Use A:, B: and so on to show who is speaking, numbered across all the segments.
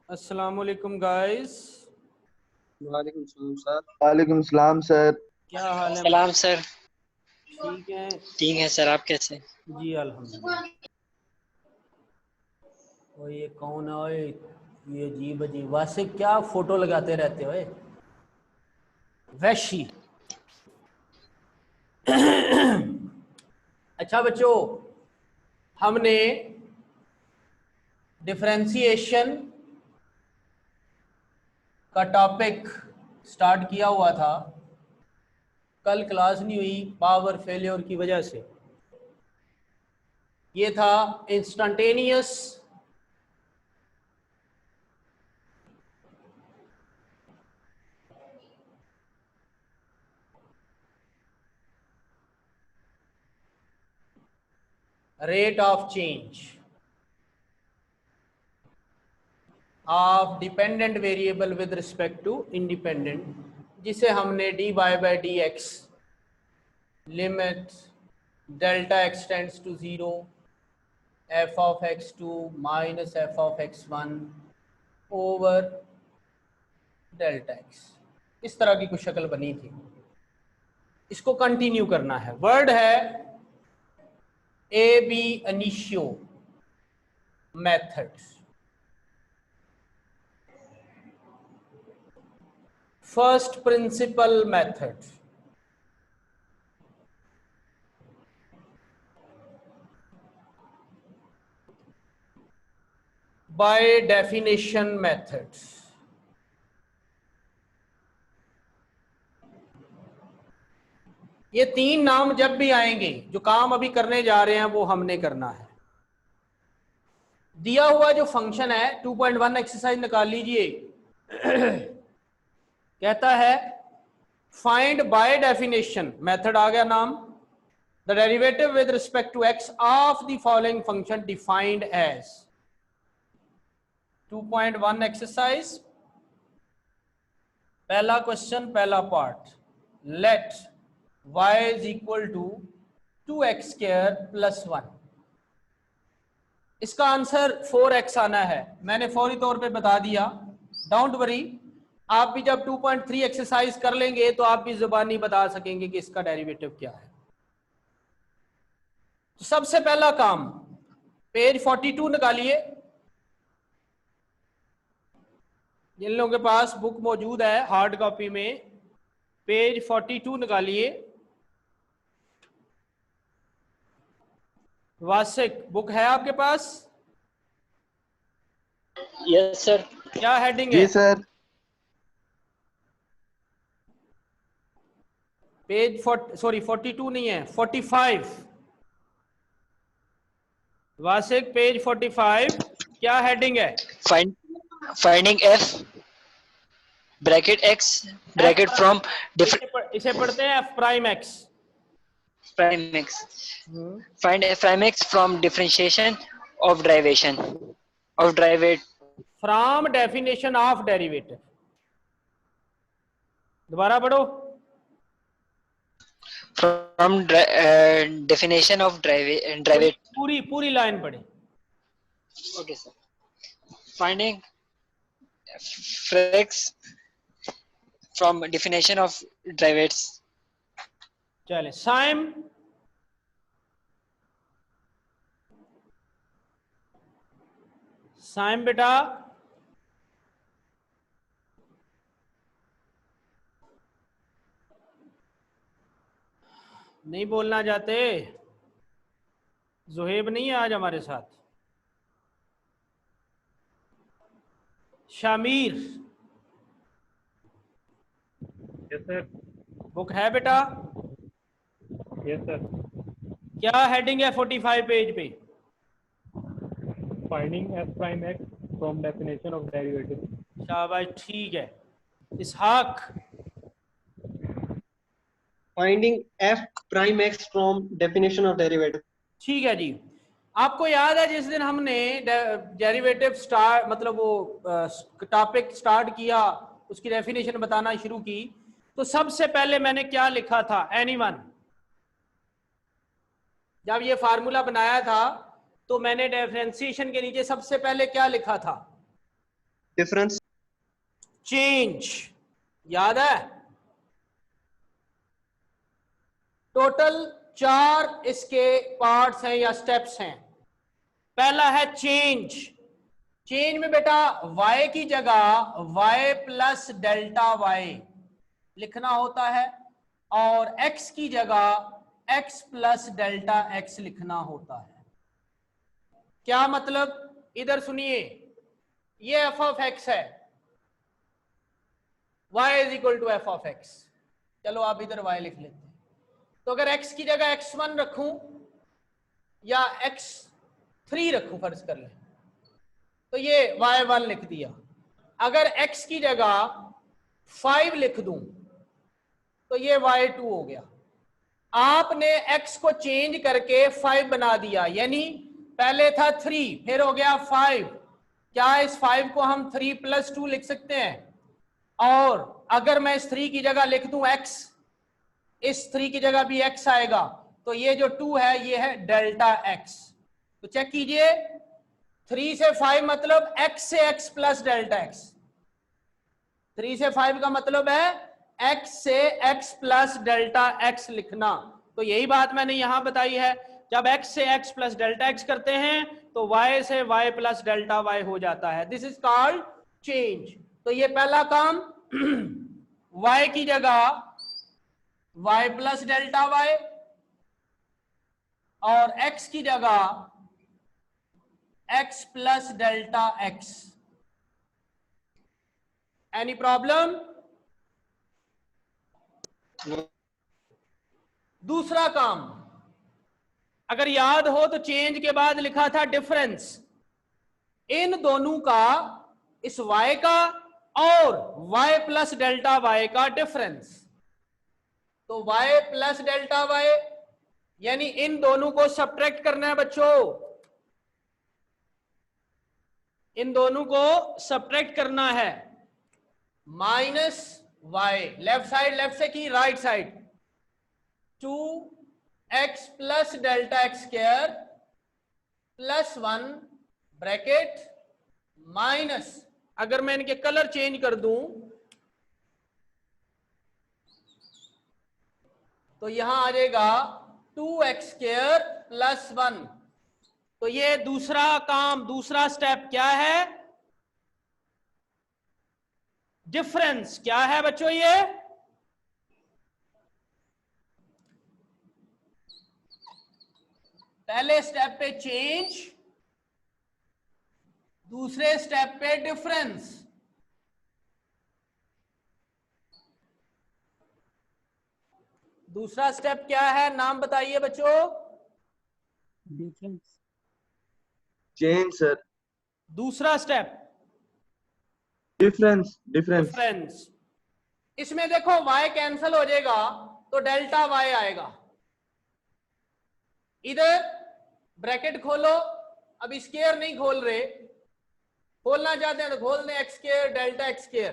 A: अस्सलाम वालेकुम गाइस।
B: वालेकुम सलाम सर।
C: वालेकुम सलाम सर।
A: क्या हाल है?
D: सलाम सर।
A: ठीक है
D: ठीक है सर, आप कैसे?
A: जी, अल्हम्दुलिल्लाह। और ये कौन है? ओए, ये अजीब अजीब वैसे क्या फोटो लगाते रहते हो? वैशी। अच्छा बच्चों, हमने डिफरेंशिएशन का टॉपिक स्टार्ट किया हुआ था। कल क्लास नहीं हुई पावर फेलियर की वजह से। ये था instantaneous rate of change of dependent variable with respect to independent, जिसे हमने D Y by D X limit delta X tends to zero F of X two minus F of X one over delta X, इस तरह की कुछ शक्ल बनी थी। इसको कंटिन्यू करना है। वर्ड है ab initio method. First principle method, by definition method, ये तीन नाम जब भी आएंगे, जो काम अभी करने जा रहे हैं वो हमने करना है। दिया हुआ जो फंक्शन है 2.1 एक्सरसाइज निकाल लीजिए। कहता है फाइंड बाय डेफिनेशन, मेथड आ गया नाम, the derivative with respect to X of the following function defined as. 2.1 exercise, पहला क्वेश्चन, पहला part, let y is equal to 2x square plus 1। इसका आंसर 4x आना है। मैंने फौरी तौर पे बता दिया, डोंट वरी। आप भी जब 2.3 एक्सरसाइज कर लेंगे तो आप भी जुबानी बता सकेंगे कि इसका डेरिवेटिव क्या है। तो सबसे पहला काम, पेज 42 निकालिए। जिन लोगों के पास बुक मौजूद है हार्ड कॉपी में, पेज 42 निकालिए। वासिक, बुक है आपके पास?
D: Yes sir.
A: क्या हेडिंग
C: जी
A: है?
C: सर।
A: पेज 42 नहीं है, 45। वासिक पेज 45, क्या हेडिंग है?
D: Finding f bracket x bracket from
A: इसे पढ़ते हैं f prime x.
D: Prime x. Find f prime x from differentiation of derivation of derivate
A: from definition of derivative. दोबारा पढ़ो।
D: From definition of derivate.
A: पूरी पूरी line पढ़े।
D: Okay sir. Finding f x from definition of derivates.
A: चले साइम, साइम बेटा, नहीं बोलना चाहते? जुहेब नहीं है आज हमारे साथ। Shamir,
E: yes sir.
A: बुक है बेटा?
E: Yes sir.
A: क्या हेडिंग है 45 पेज पे?
E: Finding f prime x from definition of derivative.
A: शाबाश, ठीक है। Ishaq,
B: finding f prime x from definition of derivative.
A: ठीक है जी। आपको याद है जिस दिन हमने डेरिवेटिव स्टार्ट, मतलब वो टॉपिक स्टार्ट किया, उसकी डेफिनेशन बताना शुरू की, तो सबसे पहले मैंने क्या लिखा था? एनीवन? जब ये फार्मूला बनाया था तो मैंने डिफरेंशिएशन के नीचे सबसे पहले क्या लिखा था?
B: डिफरेंस,
A: चेंज, याद है? टोटल 4 इसके पार्ट्स हैं या स्टेप्स हैं। पहला है चेंज। चेंज में बेटा y की जगह y प्लस डेल्टा y लिखना होता है और x की जगह x प्लस डेल्टा x लिखना होता है। क्या मतलब? इधर सुनिए, ये f ऑफ x है, y is equal to f of x। चलो आप इधर y लिख लेते हैं। तो अगर x की जगह x1 रखूं या x3 रखूं, फर्ज कर लें, तो ये y1 लिख दिया। अगर x की जगह 5 लिख दूं तो ये y2 हो गया। आपने x को चेंज करके 5 बना दिया, यानी पहले था 3 फिर हो गया 5। क्या इस 5 को हम 3 प्लस 2 लिख सकते हैं? और अगर मैं इस 3 की जगह लिख दूं x, इस 3 की जगह भी x आएगा, तो ये जो 2 है ये है डेल्टा x। तो चेक कीजिए, 3 से 5 मतलब x से x प्लस डेल्टा x। 3 से 5 का मतलब है x से x प्लस डेल्टा x लिखना। तो यही बात मैंने यहां बताई है, जब x से x प्लस डेल्टा x करते हैं तो y से y प्लस डेल्टा y हो जाता है। This is called change. तो ये पहला काम, y की जगह y प्लस डेल्टा y और x की जगह x plus delta x। Any problem? दूसरा काम, अगर याद हो तो चेंज के बाद लिखा था डिफरेंस। इन दोनों का, इस y का और y प्लस डेल्टा y का डिफरेंस। तो y प्लस डेल्टा y यानी इन दोनों को सब्ट्रैक्ट करना है बच्चों, इन दोनों को सब्ट्रैक्ट करना है। Minus y, left side left से की right side, 2x plus delta x square plus 1 bracket minus, अगर मैं इनके कलर चेंज कर दूं तो यहां आ जाएगा 2x स्क्वायर प्लस 1। तो ये दूसरा काम, दूसरा स्टेप क्या है? डिफरेंस। क्या है बच्चों ये? पहले स्टेप पे चेंज, दूसरे स्टेप पे डिफरेंस। दूसरा स्टेप क्या है, नाम बताइए बच्चों।
E: Difference,
C: change sir.
A: दूसरा स्टेप
C: डिफरेंस, डिफरेंस।
A: डिफरेंस। इसमें देखो y कैंसिल हो जाएगा तो डेल्टा y आएगा। इधर ब्रैकेट खोलो, अब स्क्वायर नहीं खोल रहे, खोलना चाहते हैं तो खोल दें, x square delta x square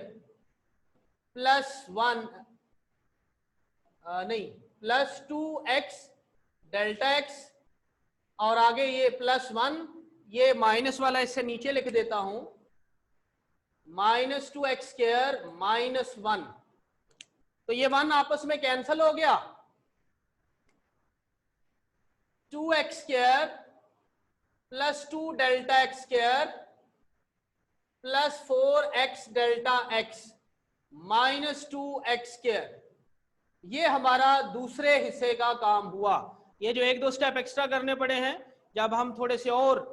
A: plus 1 नहीं प्लस 2x डेल्टा x, और आगे ये प्लस 1, ये माइनस वाला इससे नीचे लिख देता हूं, माइनस 2x स्क्वायर माइनस 1। तो ये 1 आपस में कैंसिल हो गया, 2x square plus 2 delta x square plus 4x delta x minus 2x square. ये हमारा दूसरे हिस्से का काम हुआ। ये जो 1-2 स्टेप एक्स्ट्रा करने पड़े हैं, जब हम थोड़े से और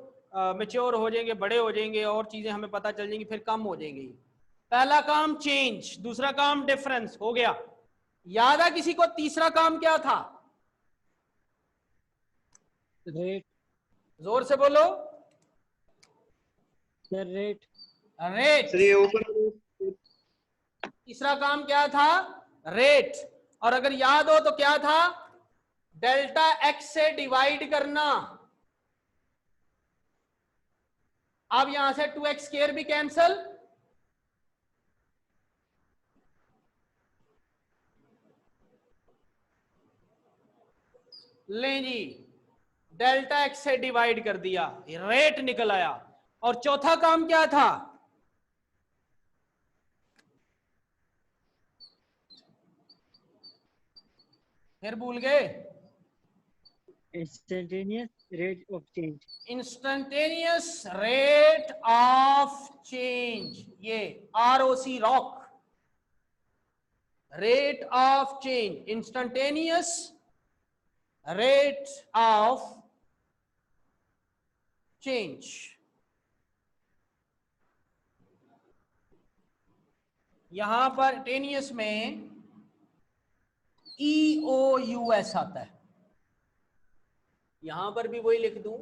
A: मैच्योर हो जाएंगे, बड़े हो जाएंगे और चीजें हमें पता चल जाएंगी, फिर कम हो जाएंगी। पहला काम चेंज, दूसरा काम डिफरेंस हो गया। याद है किसी को तीसरा काम क्या था?
E: रेट।
A: जोर से बोलो।
E: Sir rate.
A: रेट।
B: सर ये ऊपर
A: तीसरा काम क्या था? रेट। और अगर याद हो तो क्या था? डेल्टा x से डिवाइड करना। अब यहां से 2x स्क्वायर भी कैंसल, लें जी, डेल्टा x से डिवाइड कर दिया, रेट निकल आया। और चौथा काम क्या था? फिर भूल गए?
E: Instantaneous rate of change.
A: Instantaneous rate of change, ये ROC rock, rate of change, instantaneous rate of change. यहां पर टेनियस में EOUS आता है, यहां पर भी वही लिख दूं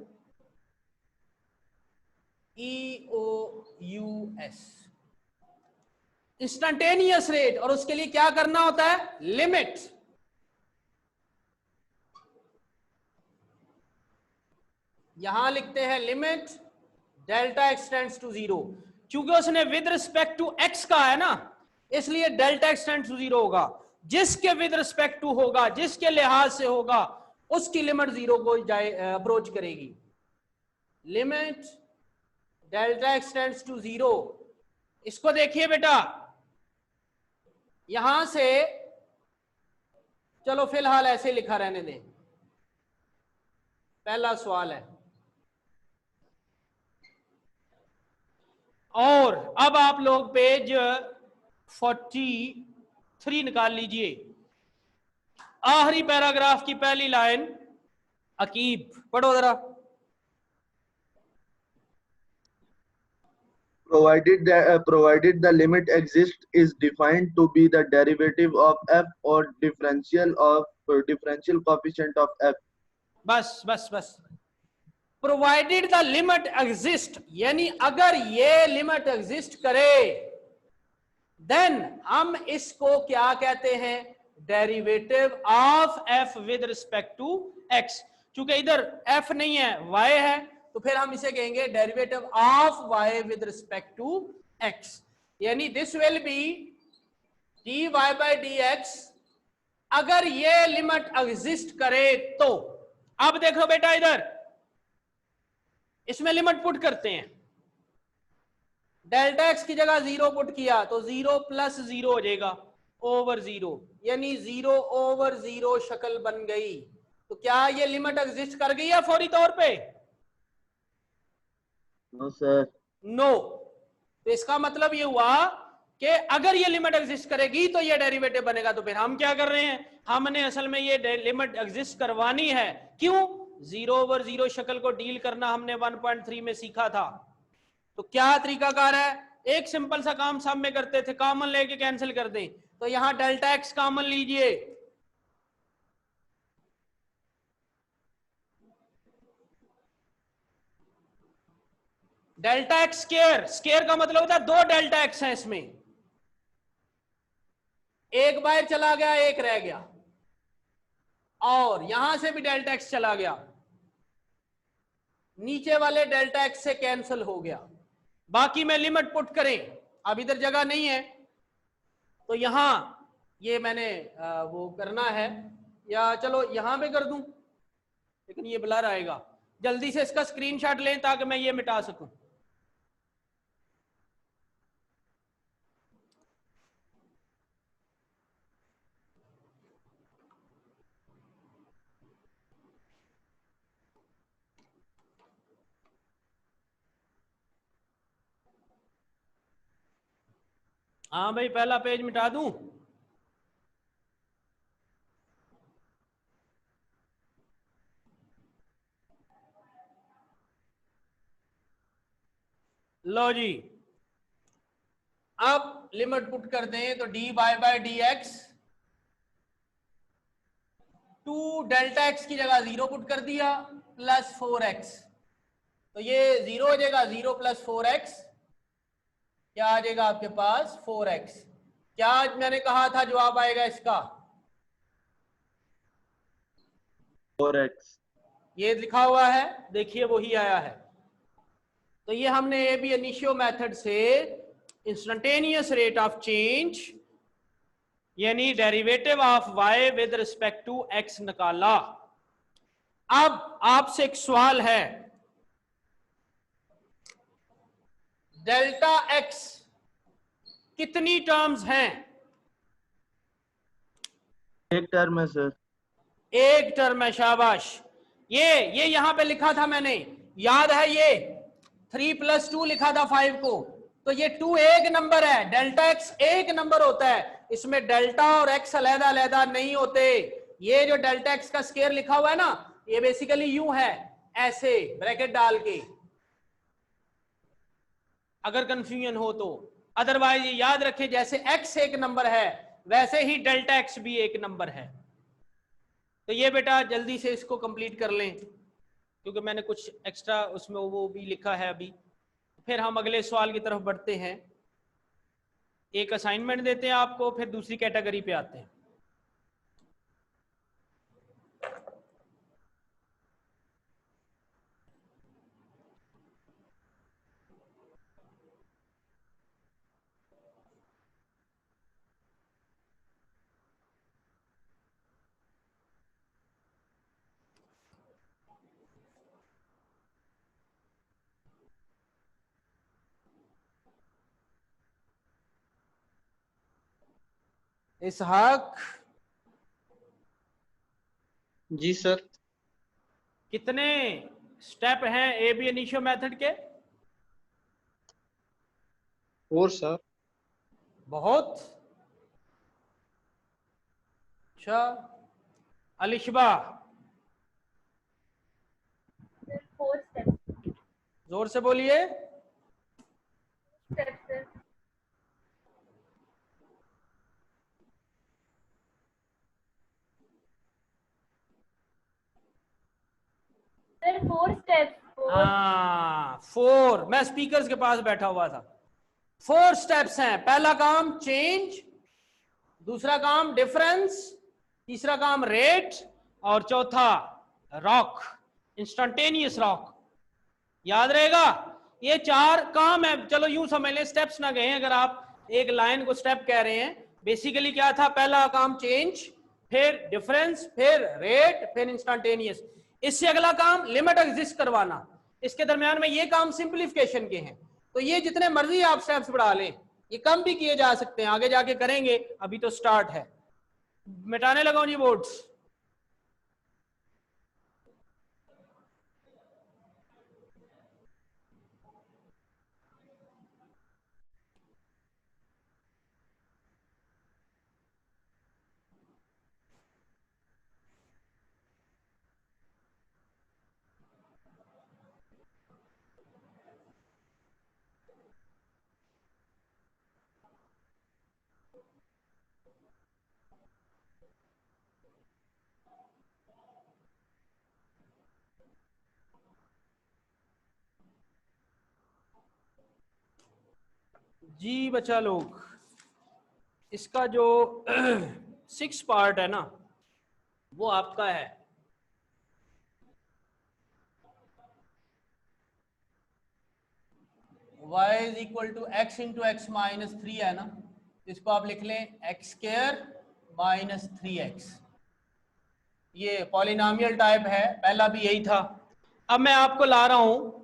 A: EOUS, इंस्टेंटेनियस रेट। और उसके लिए क्या करना होता है? लिमिट। यहां लिखते हैं limit delta X tends to 0। क्योंकि उसने विद रिस्पेक्ट टू एक्स का है ना, इसलिए डेल्टा एक्स टेंड्स टू 0 होगा। जिसके विद रिस्पेक्ट टू होगा, जिसके लिहाज से होगा, उसकी लिमिट 0 को अप्रोच करेगी। Limit delta X tends to 0। इसको देखिए बेटा, यहां से चलो फिलहाल ऐसे लिखा रहने दें। पहला सवाल है, और अब आप लोग पेज 43 निकाल लीजिए, आखिरी पैराग्राफ की पहली लाइन। अकीब पढ़ो जरा।
C: provided the limit exists is defined to be the derivative of f or differential coefficient of f.
A: बस बस बस, प्रोवाइडेड द लिमिट एग्जिस्ट, यानी अगर ये लिमिट एग्जिस्ट करे, देन हम इसको क्या कहते हैं? Derivative of f with respect to x। चूंकि इधर f नहीं है, y है, तो फिर हम इसे कहेंगे derivative of y with respect to x। यानी this will be dy by dx अगर ये लिमिट एग्जिस्ट करे तो। अब देखो बेटा, इधर इसमें लिमिट पुट करते हैं। डेल्टा एक्स की जगह 0 पुट किया तो 0 प्लस 0 हो जाएगा ओवर 0, यानी 0 ओवर 0 शक्ल बन गई। तो क्या ये लिमिट एग्जिस्ट कर गई है फौरी तौर पे?
C: No sir.
A: नो। तो इसका मतलब ये हुआ कि अगर ये लिमिट एग्जिस्ट करेगी तो ये डेरिवेटिव बनेगा। तो फिर हम क्या कर रहे हैं? हमने असल में ये लिमिट एग्जिस्ट करवानी है। क्यों? 0 ओवर 0 शक्ल को डील करना हमने 1.3 में सीखा था। तो क्या तरीकाकार है? एक सिंपल सा काम सब में करते थे, कॉमन लेके कैंसिल कर दें। तो यहां डेल्टा एक्स कॉमन लीजिए, डेल्टा एक्स स्क्वायर, स्क्वायर का मतलब होता है 2 डेल्टा एक्स है इसमें, एक बाहर चला गया, एक रह गया, और यहां से भी डेल्टा एक्स चला गया, नीचे वाले डेल्टा एक्स से कैंसिल हो गया। बाकी में लिमिट पुट करें, अब इधर जगह नहीं है तो यहां ये मैंने वो करना है, या चलो यहां पे कर दूं, लेकिन ये ब्लर आएगा। जल्दी से इसका स्क्रीनशॉट लें ताकि मैं ये मिटा सकूं। हाँ भाई, पहला पेज मिटा दूं? लो जी, अब लिमिट पुट कर दें तो dy by dx, 2 delta X की जगह 0 पुट कर दिया, प्लस 4x। तो ये 0 हो जाएगा, 0 प्लस 4x क्या आ जाएगा आपके पास? 4x। क्या मैंने कहा था जवाब आएगा इसका?
C: 4x.
A: ये लिखा हुआ है, देखिए वही आया है। तो ये हमने ए बी इनिशियो मेथड से इंस्टेंटेनियस रेट ऑफ चेंज यानी derivative of y with respect to x निकाला। अब आपसे एक सवाल है, डेल्टा x कितनी टर्म्स हैं?
C: एक टर्म है सर.
A: एक टर्म है, शाबाश। ये यहां पे लिखा था मैंने, याद है, ये 3 + 2 लिखा था 5 को, तो ये 2 एक नंबर है, डेल्टा एक्स एक नंबर होता है, इसमें डेल्टा और एक्स अलहदा अलहदा नहीं होते। ये जो डेल्टा एक्स का स्केयर लिखा हुआ है ना, ये बेसिकली यूं है, ऐसे ब्रैकेट डाल के, अगर कंफ्यूजन हो तो। अदरवाइज ये याद रखें, जैसे एक्स एक नंबर है वैसे ही डेल्टा एक्स भी एक नंबर है। तो ये बेटा जल्दी से इसको कंप्लीट कर लें, क्योंकि मैंने कुछ एक्स्ट्रा उसमें वो भी लिखा है अभी। फिर हम अगले सवाल की तरफ बढ़ते हैं। एक असाइनमेंट देते हैं आपको, फिर दूसरी कैटेगरी पे आते हैं। इसहाक,
B: जी सर।
A: कितने स्टेप हैं ए बी इनिशियो मेथड के?
B: 4 सर।
A: बहुत अच्छा। अलिशबा,
F: 4 steps.
A: जोर से बोलिए।
F: Steps, sir. Sir, 4 steps. 4.
A: हाँ 4, मैं स्पीकर्स के पास बैठा हुआ था। 4 स्टेप्स हैं। पहला काम चेंज, दूसरा काम डिफरेंस, तीसरा काम रेट, और चौथा रॉक, इंस्टेंटेनियस रॉक। याद रहेगा, ये 4 काम है। चलो यूं समझ लें, स्टेप्स ना गए, अगर आप एक लाइन को स्टेप कह रहे हैं। बेसिकली क्या था, पहला काम चेंज, फिर डिफरेंस, फिर रेट, फिर इंस्टेंटेनियस। इससे अगला काम लिमिट एग्जिस्ट करवाना। इसके दरमियान में ये काम सिंप्लीफिकेशन के हैं। तो ये जितने मर्जी आप स्टेप्स बढ़ा लें, ये कम भी किए जा सकते हैं, आगे जाके करेंगे, अभी तो स्टार्ट है। मिटाने लगाओ जी बोर्ड्स। जी बच्चा लोग, इसका जो 6 पार्ट है ना, वो आपका है y is equal to x into X minus 3 है ना, इसको आप लिख लें x स्क्वायर माइनस 3x। ये पॉलिनोमियल टाइप है, पहला भी यही था। अब मैं आपको ला रहा हूं,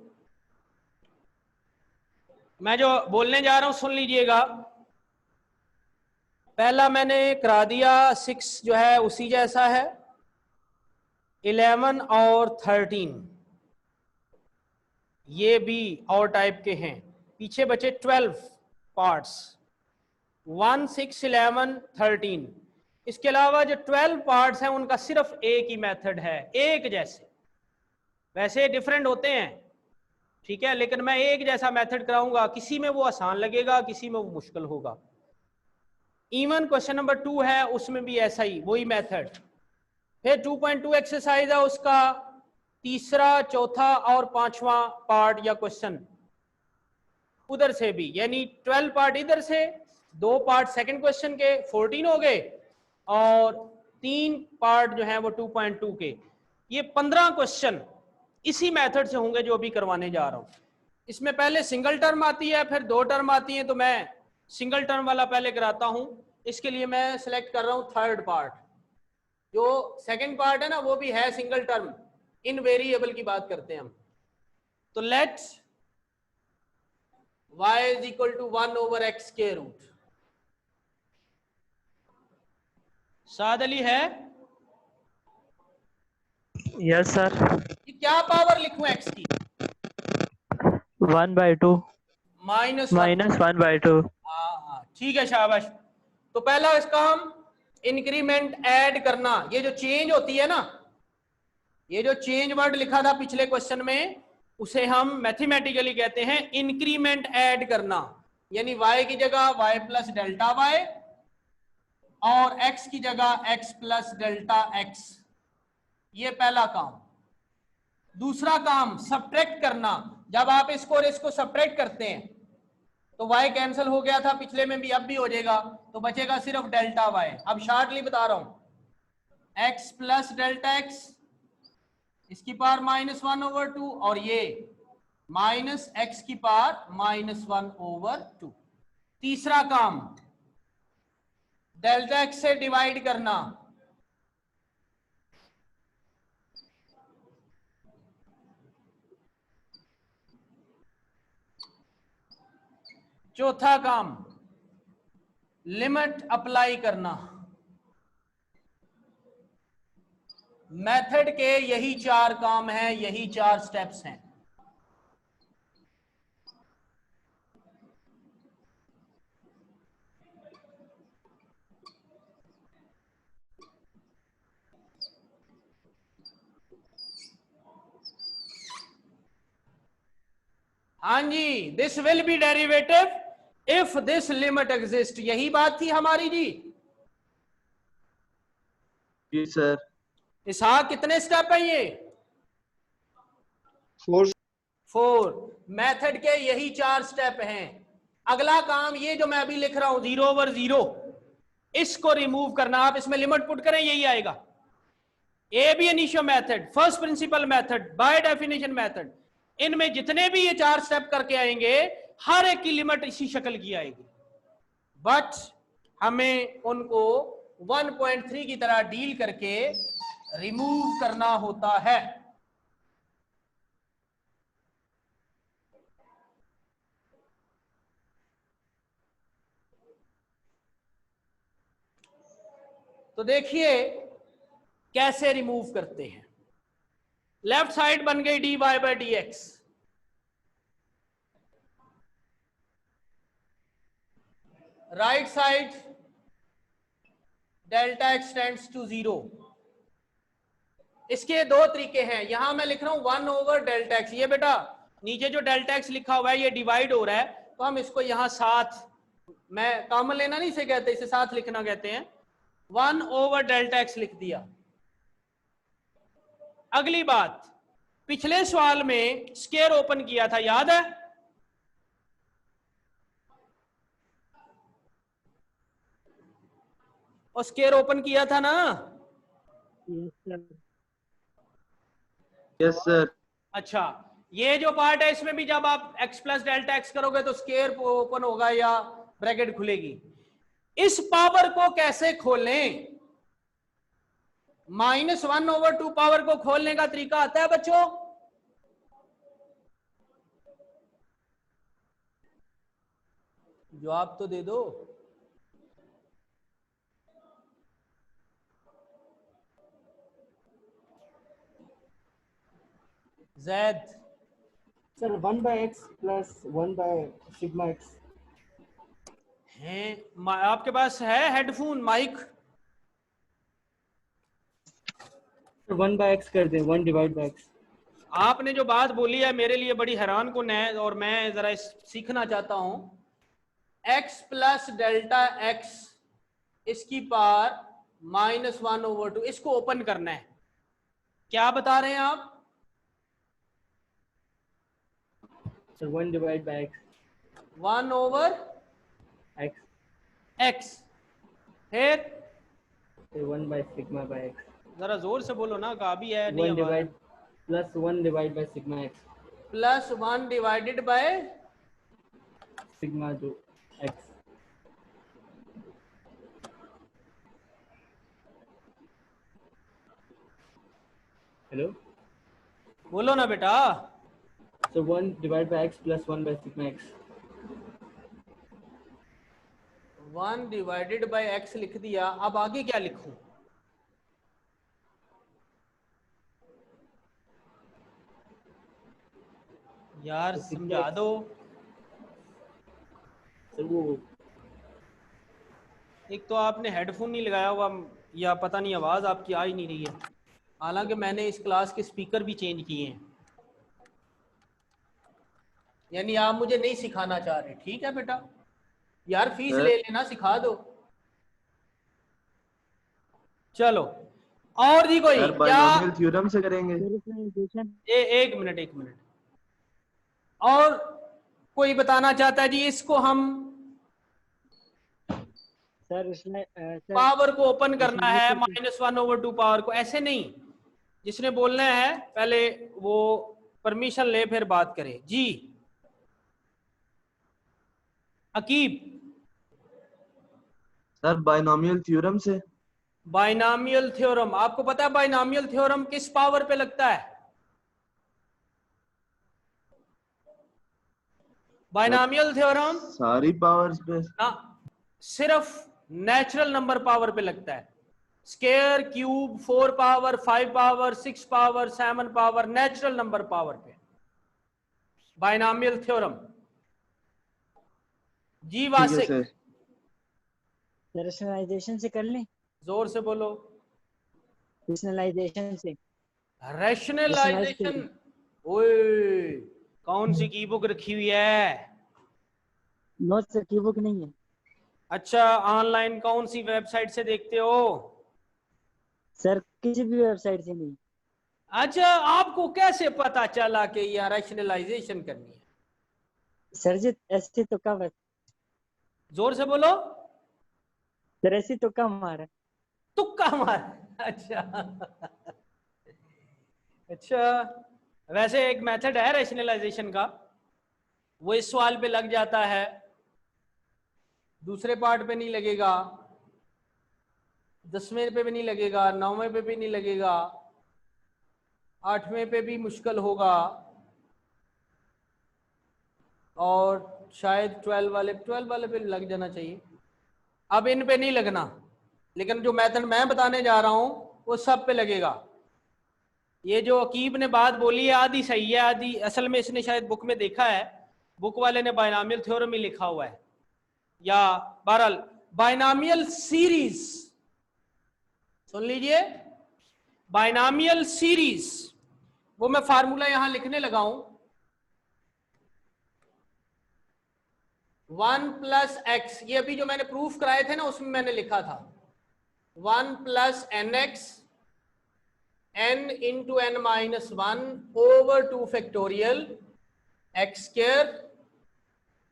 A: मैं जो बोलने जा रहा हूं सुन लीजिएगा। पहला मैंने करा दिया, 6 जो है उसी जैसा है, 11 और 13 ये भी और टाइप के हैं। पीछे बचे 12 पार्ट्स, 1, 6, 11, 13। इसके अलावा जो 12 पार्ट्स हैं उनका सिर्फ एक ही मेथड है, एक जैसे। वैसे डिफरेंट होते हैं, ठीक है, लेकिन मैं एक जैसा मेथड कराऊंगा। किसी में वो आसान लगेगा, किसी में वो मुश्किल होगा। इवन क्वेश्चन नंबर 2 है, उसमें भी ऐसा ही, वही मेथड। फिर 2.2 एक्सरसाइज है, उसका तीसरा, चौथा और 5वां पार्ट या क्वेश्चन उधर से भी, यानी 12 पार्ट इधर से, 2 पार्ट सेकंड क्वेश्चन के 14 हो गए, और 3 पार्ट जो है वो 2.2 के। ये 15 क्वेश्चन इसी मेथड से होंगे जो अभी करवाने जा रहा हूं। इसमें पहले सिंगल टर्म आती है, फिर 2 टर्म आती है, तो मैं सिंगल टर्म वाला पहले कराता हूं। इसके लिए मैं सिलेक्ट कर रहा हूं थर्ड पार्ट। जो सेकंड पार्ट है ना, वो भी है सिंगल टर्म, इन वेरिएबल की बात करते हैं हम। तो let y is equal to 1 over X के रूट। साद अली है,
E: यस सर।
A: ये क्या पावर लिखूं x की?
E: 1/2
A: -1
E: -1/2।
A: हाँ ठीक है, शाबाश। तो पहला इसका हम इंक्रीमेंट ऐड करना, ये जो चेंज होती है ना, ये जो चेंज वर्ड लिखा था पिछले क्वेश्चन में, उसे हम मैथमेटिकली कहते हैं इंक्रीमेंट ऐड करना। यानी y की जगह y प्लस डेल्टा y और x की जगह x प्लस डेल्टा x। ये पहला काम। दूसरा काम सब्ट्रैक्ट करना। जब आप इसको और इसको सब्ट्रैक्ट करते हैं तो y कैंसिल हो गया था पिछले में भी, अब भी हो जाएगा, तो बचेगा सिर्फ डेल्टा y। अब शार्टली बता रहा हूं, x प्लस डेल्टा x, इसकी पावर -1/2, और ये माइनस एक्स की पावर -1/2। तीसरा काम डेल्टा x से डिवाइड करना। चौथा काम लिमिट अप्लाई करना। मेथड के यही 4 काम हैं, यही 4 स्टेप्स हैं। हाँ जी, this will be derivative if this limit exist, यही बात थी हमारी जी।
C: जी सर।
A: इसहाक कितने स्टेप है ये? 4। मेथड के यही 4 स्टेप हैं। अगला काम ये जो मैं अभी लिख रहा हूं 0/0, इसको रिमूव करना। आप इसमें लिमिट पुट करें, यही आएगा। Ab initio method, first principle method, by definition method, इनमें जितने भी ये 4 स्टेप करके आएंगे, हर एक की लिमिट इसी शक्ल की आएगी। बट हमें उनको 1.3 की तरह डील करके रिमूव करना होता है। तो देखिए कैसे रिमूव करते हैं। लेफ्ट साइड बन गई dy/dx, right side delta x tends to 0। इसके 2 तरीके हैं। यहां मैं लिख रहा हूं 1/Δx। ये बेटा नीचे जो डेल्टा x लिखा हुआ है ये डिवाइड हो रहा है, तो हम इसको यहां साथ, मैं कॉमन लेना नहीं इसे कहते, इसे साथ लिखना कहते हैं। 1/Δx लिख दिया। अगली बात, पिछले सवाल में स्केयर ओपन किया था, याद है? और स्केयर ओपन किया था ना?
C: Yes sir.
A: अच्छा, ये जो पार्ट है इसमें भी जब आप x प्लस डेल्टा x करोगे तो स्केयर ओपन होगा या ब्रैकेट खुलेगी। इस पावर को कैसे खोलें? -1/2 पावर को खोलने का तरीका आता है बच्चों? जवाब तो दे दो। Zaid
E: sir 1/x plus 1/σx।
A: हैं? आपके पास है हेडफोन माइक?
E: 1/x कर दें, 1/x।
A: आपने जो बात बोली है मेरे लिए बड़ी हैरान कुन है, और मैं जरा सीखना चाहता हूं। x प्लस डेल्टा x, इसकी पावर -1/2, इसको ओपन करना है। क्या बता रहे हैं आप?
E: Sir 1/x।
A: 1/x,
E: x।
A: फिर
E: 1/σx।
A: जरा जोर से बोलो ना, काबी है नहीं
E: 1
A: आवाज।
E: Plus 1/σx।
A: Plus 1 divided by
E: sigma जो x। हेलो,
A: बोलो ना बेटा।
E: so 1/x plus 1/σx।
A: 1 divided by x लिख दिया। अब आगे क्या लिखूं? यार समझा दो। एक तो आपने हेडफोन नहीं लगाया हुआ या पता नहीं आवाज़ आपकी आ ही नहीं रही है, हालांकि मैंने इस क्लास के स्पीकर भी चेंज किए हैं। यानी आप मुझे नहीं सिखाना चाह रहे, ठीक है बेटा, यार फीस ले लेना, सिखा दो। चलो और जी कोई
C: सर
A: क्या?
C: बाइनोमियल थ्योरम से करेंगे।
A: एक मिनट और कोई बताना चाहता है जी? इसको हम
G: सर उसमें
A: पावर को ओपन करना है -1/2 पावर को, ऐसे नहीं। जिसने बोलना है पहले वो परमिशन ले फिर बात करे जी। अकीब,
C: सर बाइनोमियल थ्योरम से।
A: बाइनामियल थ्योरम, आपको पता है बाइनामियल थ्योरम किस पावर पे लगता है? बाइनामियल थ्योरम
C: सारी पावर्स पे।
A: ना, सिर्फ नेचुरल नंबर पावर पे लगता है। Square, cube, 4 power, 5 power, 6 power, 7 power, natural number power पे बाइनामियल थ्योरम। जी
C: ठीक है
A: वासिक,
C: सर।
G: रैशनलाइजेशन से कर लें।
A: जोर से बोलो।
G: रैशनलाइजेशन से।
A: रैशनलाइजेशन, ओए कौन सी की बुक रखी हुई है?
G: नोट्स की बुक नहीं है।
A: अच्छा, ऑनलाइन कौन सी वेबसाइट से देखते हो?
G: सर किसी भी वेबसाइट से नहीं।
A: अच्छा, आपको कैसे पता चला कि यह रैशनलाइजेशन करनी है?
G: सर जी ऐसे तो कम है।
A: जोर से बोलो।
G: सर ऐसे तो कम हमारा।
A: तुक्का मार। अच्छा अच्छा, वैसे एक मेथड है रैशनलाइजेशन का, वो इस सवाल पे लग जाता है, दूसरे पार्ट पे नहीं लगेगा, 10वें पे भी नहीं लगेगा, 9वें पे भी नहीं लगेगा, 8वें पे भी मुश्किल होगा, और शायद 12 वाले पे लग जाना चाहिए। अब इन पे नहीं लगना, लेकिन जो मेथड मैं बताने जा रहा हूं वो सब पे लगेगा। ये जो अकीब ने बात बोली है आधी सही है, आधी असल में इसने शायद बुक में देखा है, बुक वाले ने बाइनामियल थ्योरम ही लिखा हुआ है, या बहरहाल बाइनामियल सीरीज। सुन लीजिए, बाइनामियल सीरीज, वो मैं फार्मूला यहां लिखने लगा हूं। 1 + x, ये अभी जो मैंने प्रूफ कराए थे ना उसमें मैंने लिखा था 1 + nx n into n minus 1 over 2 factorial x square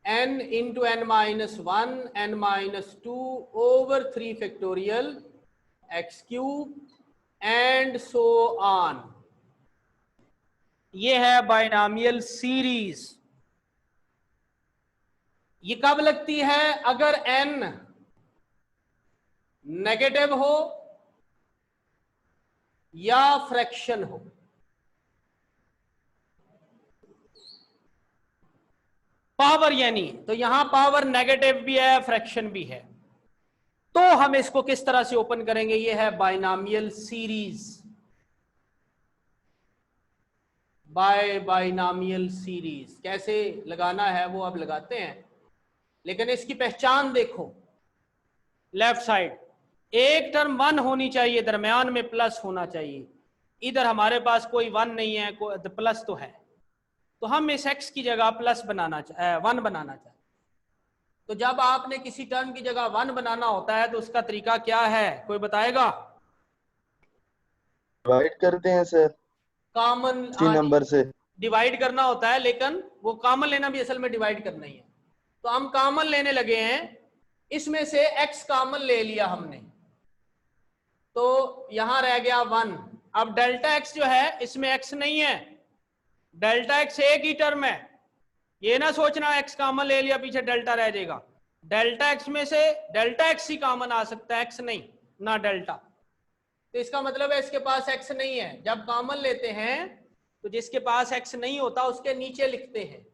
A: n into n minus 1 n minus 2 over 3 factorial x cube and so on। ये है बाइनामियल सीरीज। ये कब लगती है? अगर n नेगेटिव हो या फ्रैक्शन हो। पावर यानी, तो यहां पावर नेगेटिव भी है, फ्रैक्शन भी है, तो हम इसको किस तरह से ओपन करेंगे? ये है बाइनामियल सीरीज, बाइनामियल सीरीज। कैसे लगाना है वो अब लगाते हैं, लेकिन इसकी पहचान देखो। लेफ्ट साइड एक टर्म 1 होनी चाहिए, दरमियान में प्लस होना चाहिए। इधर हमारे पास कोई 1 नहीं है, कोई प्लस तो है, तो हम इस x की जगह प्लस बनाना 1 बनाना चाहते। तो जब आपने किसी टर्म की जगह 1 बनाना होता है तो उसका तरीका क्या है, कोई बताएगा?
C: डिवाइड करते हैं सर
A: कॉमन
C: इसी नंबर से।
A: डिवाइड करना होता है, लेकिन वो कॉमन लेना भी असल में डिवाइड करना ही है। तो हम कॉमन लेने लगे हैं, इसमें से x कॉमन ले लिया हमने, तो यहां रह गया 1। अब डेल्टा x जो है इसमें x नहीं है, डेल्टा x एक ही टर्म है। ये ना सोचना x कॉमन ले लिया पीछे डेल्टा रह जाएगा। डेल्टा x में से डेल्टा x ही कॉमन आ सकता है, x नहीं ना डेल्टा। तो इसका मतलब है इसके पास x नहीं है। जब कॉमन लेते हैं तो जिसके पास x नहीं होता उसके नीचे लिखते हैं,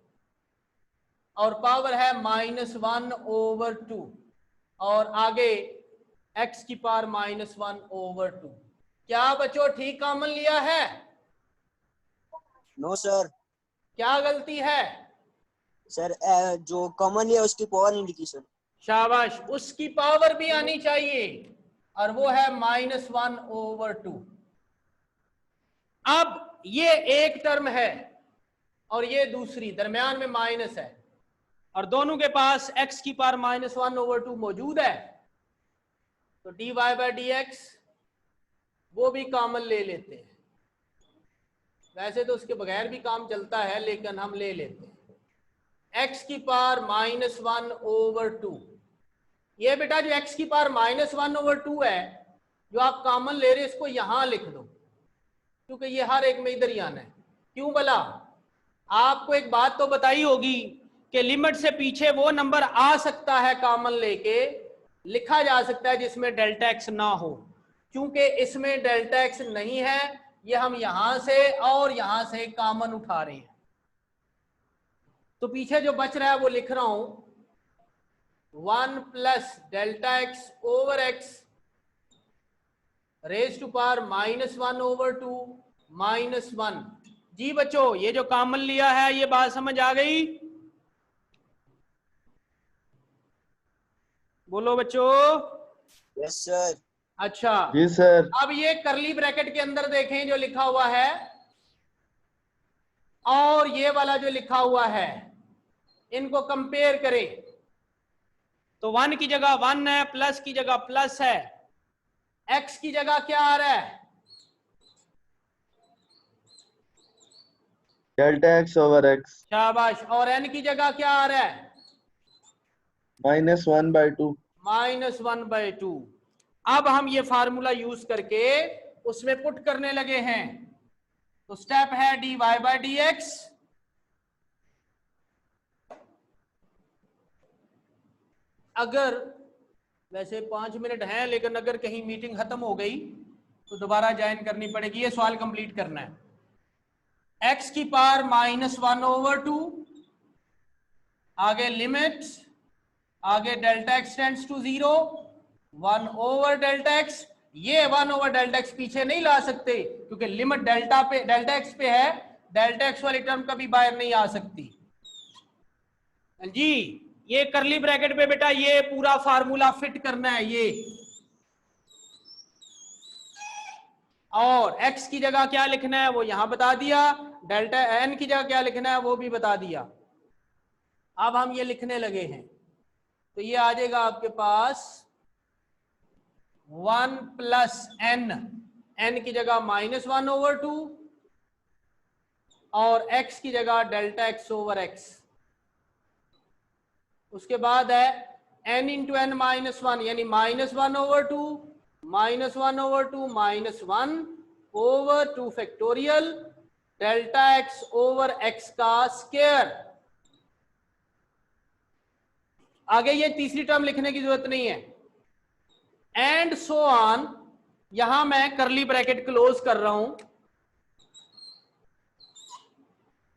A: और पावर है -1/2, और आगे x की पावर -1/2। क्या बच्चों ठीक कॉमन लिया है?
H: No sir.
A: क्या गलती है?
G: सर जो कॉमन लिया उसकी पावर नहीं लिखी सर।
A: शाबाश, उसकी पावर भी आनी चाहिए, और वो है -1/2। अब ये एक टर्म है और ये दूसरी, दरमियान में माइनस है, और दोनों के पास x की पावर -1/2 मौजूद है, तो dy/dx वो भी कॉमन ले लेते हैं। वैसे तो उसके बगैर भी काम चलता है, लेकिन हम ले लेते हैं। x की पावर -1/2, ये बेटा जो x की पावर -1/2 है, जो आप कॉमन ले रहे हैं, इसको यहां लिख दो, क्योंकि ये हर एक में इधर ही आना है। क्यों भला? आपको एक बात तो बताई होगी कि लिमिट से पीछे वो नंबर आ सकता है कॉमन लेके, लिखा जा सकता है जिसमें डेल्टा एक्स ना हो। क्योंकि इसमें डेल्टा एक्स नहीं है, ये हम यहां से और यहां से कॉमन उठा रहे हैं, तो पीछे जो बच रहा है वो लिख रहा हूं 1 plus delta X over X raise to power -1/2 -1। जी बच्चों, ये जो कॉमन लिया है, ये बात समझ आ गई? बोलो बच्चों।
G: Yes sir.
A: अच्छा
C: जी सर।
A: अब ये करली ब्रैकेट के अंदर देखें जो लिखा हुआ है, और ये वाला जो लिखा हुआ है, इनको कंपेयर करें तो 1 की जगह 1 है, प्लस की जगह प्लस है, x की जगह क्या आ रहा है?
C: Delta X over x.
A: शाबाश। और n की जगह क्या आ रहा है?
C: -1/2।
A: -1/2। अब हम ये फार्मूला यूज करके उसमें पुट करने लगे हैं, तो स्टेप है dy/dx, अगर वैसे 5 मिनट हैं, लेकिन अगर कहीं मीटिंग खत्म हो गई तो दोबारा ज्वाइन करनी पड़ेगी, ये सवाल कंप्लीट करना है। x की पावर -1/2, आगे लिमिट, आगे delta X tends to 0, 1/Δx। ये 1/Δx पीछे नहीं ला सकते, क्योंकि लिमिट डेल्टा एक्स पे है, डेल्टा एक्स वाली टर्म कभी बाहर नहीं आ सकती जी। ये करली ब्रैकेट पे बेटा ये पूरा फार्मूला फिट करना है ये, और x की जगह क्या लिखना है वो यहां बता दिया, डेल्टा n की जगह क्या लिखना है वो भी बता दिया। अब हम ये लिखने लगे हैं, तो ये आ जाएगा आपके पास 1 प्लस n की जगह -1/2, और x की जगह डेल्टा एक्स ओवर x। उसके बाद है n इंटू n -1, यानी -1/2 -1/2 -1 over 2 factorial delta X over x का स्क्वायर। आगे ये तीसरी टर्म लिखने की जरूरत नहीं है, एंड सो ऑन। यहां मैं करली ब्रैकेट क्लोज कर रहा हूं,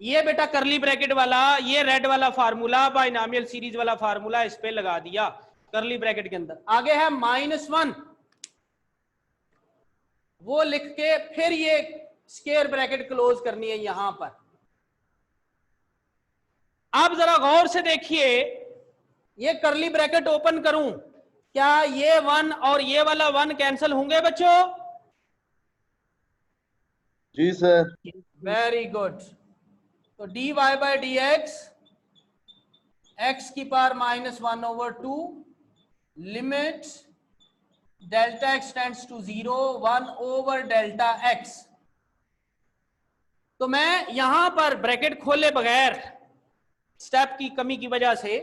A: ये बेटा करली ब्रैकेट वाला, ये रेड वाला फार्मूला, बाइनॉमियल सीरीज वाला फार्मूला इस पे लगा दिया करली ब्रैकेट के अंदर। आगे है -1, वो लिख के फिर ये स्क्वायर ब्रैकेट क्लोज करनी है यहां पर। आप जरा गौर से देखिए, ये करली ब्रैकेट ओपन करूं, क्या ये 1 और ये वाला 1 कैंसिल होंगे बच्चों?
C: जी सर।
A: Very good. तो dy/dx x की power -1/2 limit delta x tends to 0, 1/Δx। तो मैं यहां पर ब्रैकेट खोले बगैर, स्टेप की कमी की वजह से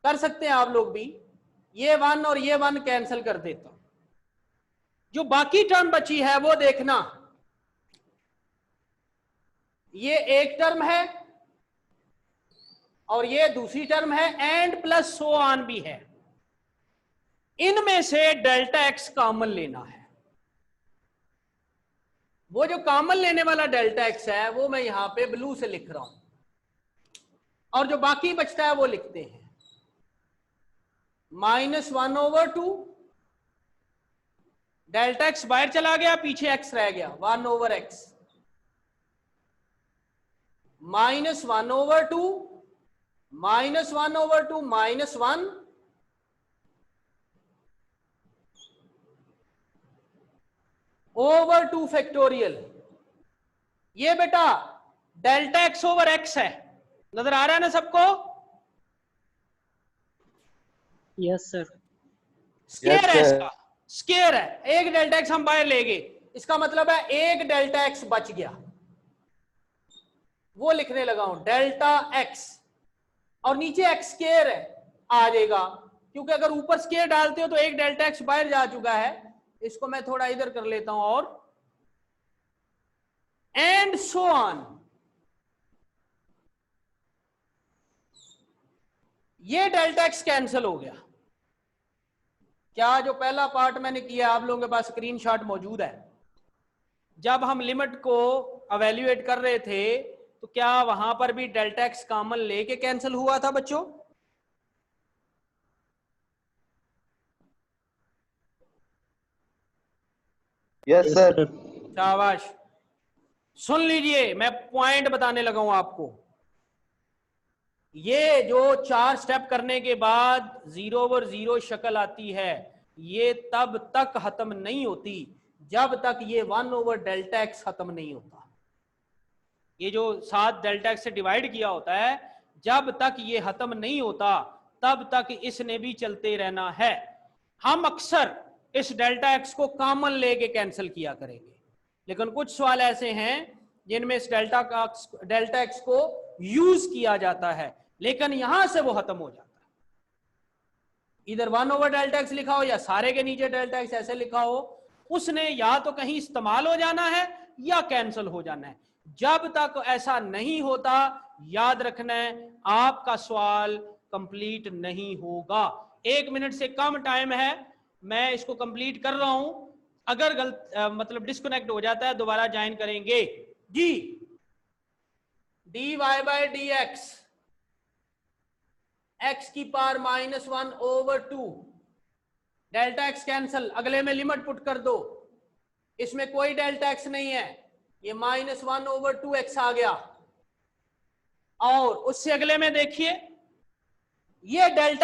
A: कर सकते हैं आप लोग भी, ये 1 और ये 1 कैंसिल कर देता हूं। जो बाकी टर्म बची है वो देखना, ये एक टर्म है और ये दूसरी टर्म है, एंड प्लस सो ऑन भी है। इनमें से डेल्टा एक्स कॉमन लेना है। वो जो कॉमन लेने वाला डेल्टा एक्स है वो मैं यहां पे ब्लू से लिख रहा हूं, और जो बाकी बचता है वो लिखते हैं -1/2, डेल्टा एक्स बाहर चला गया, पीछे एक्स रह गया, 1/x -1/2 -1/2 -1 ओवर 2 फैक्टोरियल। ये बेटा डेल्टा एक्स ओवर एक्स है, नजर आ रहा है ना सबको?
G: Yes sir.
A: स्केयर है,
C: Yes, sir.
A: इसका स्केयर है, एक डेल्टा एक्स हम बाहर ले गए, इसका मतलब है एक डेल्टा एक्स बच गया, वो लिखने लगा हूं डेल्टा एक्स, और नीचे एक्स स्केयर है आ जाएगा, क्योंकि अगर ऊपर स्केयर डालते हो तो एक डेल्टा एक्स बाहर जा चुका है। इसको मैं थोड़ा इधर कर लेता हूं, और एंड सो ऑन। ये डेल्टा एक्स कैंसिल हो गया। क्या जो पहला पार्ट मैंने किया आप लोगों के पास स्क्रीनशॉट मौजूद है? जब हम लिमिट को एवेल्युएट कर रहे थे तो क्या वहां पर भी डेल्टा एक्स कॉमन लेके कैंसिल हुआ था बच्चों?
C: Yes, sir.
A: शाबाश। सुन लीजिए, मैं पॉइंट बताने लगा हूं आपको। ये जो 4 स्टेप करने के बाद 0/0 शक्ल आती है, ये तब तक खत्म नहीं होती जब तक ये 1/Δx खत्म नहीं होता। ये जो 7 डेल्टा एक्स से डिवाइड किया होता है, जब तक ये खत्म नहीं होता तब तक इसने भी चलते रहना है। हम अक्सर इस डेल्टा एक्स को कॉमन लेके कैंसिल किया करेंगे, लेकिन कुछ सवाल ऐसे हैं जिनमें इस डेल्टा एक्स को यूज किया जाता है, लेकिन यहां से वो खत्म हो जाता है। इधर 1/Δx लिखा हो या सारे के नीचे डेल्टा एक्स ऐसे लिखा हो, उसने या तो कहीं इस्तेमाल हो जाना है या कैंसिल हो जाना है। जब तक ऐसा नहीं होता, याद रखना है आपका सवाल कंप्लीट नहीं होगा। 1 मिनट से कम टाइम है, मैं इसको कंप्लीट कर रहा हूं। अगर मतलब डिस्कनेक्ट हो जाता है दोबारा ज्वाइन करेंगे जी। dy/dx x की पावर -1/2 डेल्टा एक्स कैंसल, अगले में लिमिट पुट कर दो, इसमें कोई डेल्टा एक्स नहीं है, ये -1/2x आ गया। और उससे अगले में देखिए ये डेल्टा